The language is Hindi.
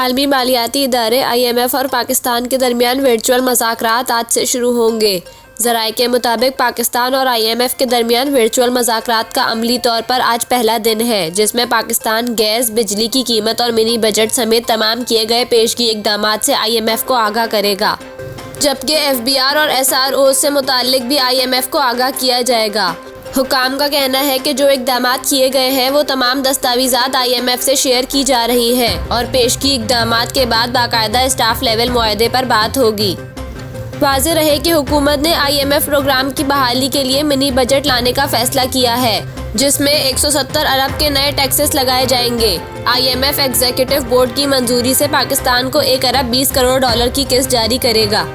आलमी मालियाती इदारे IMF और पाकिस्तान के दरमियान वर्चुअल मुज़ाकरात आज से शुरू होंगे। ज़राए के मुताबिक पाकिस्तान और IMF के दरमियान वर्चुअल मुज़ाकरात का अमली तौर पर आज पहला दिन है, जिसमें पाकिस्तान गैस, बिजली की कीमत और मिनी बजट समेत तमाम किए गए पेशगी इक़दामात से IMF को आगाह करेगा, जबकि FBR और SRO से मुताल्लिक भी IMF को आगाह किया जाएगा। हुकाम का कहना है कि जो इक़दामात किए गए हैं वो तमाम दस्तावेज़ात IMF से शेयर की जा रही हैं और पेशगी इक़दामात के बाद बाकायदा स्टाफ लेवल मुआहदे पर बात होगी। वाज़ेह रहे कि हुकूमत ने IMF प्रोग्राम की बहाली के लिए मिनी बजट लाने का फैसला किया है, जिसमें 170 अरब के नए टैक्सेस लगाए जाएंगे। IMF एग्जीक्यूटिव बोर्ड की मंजूरी से पाकिस्तान को $1 अरब 20 करोड़ की किस्त जारी करेगा।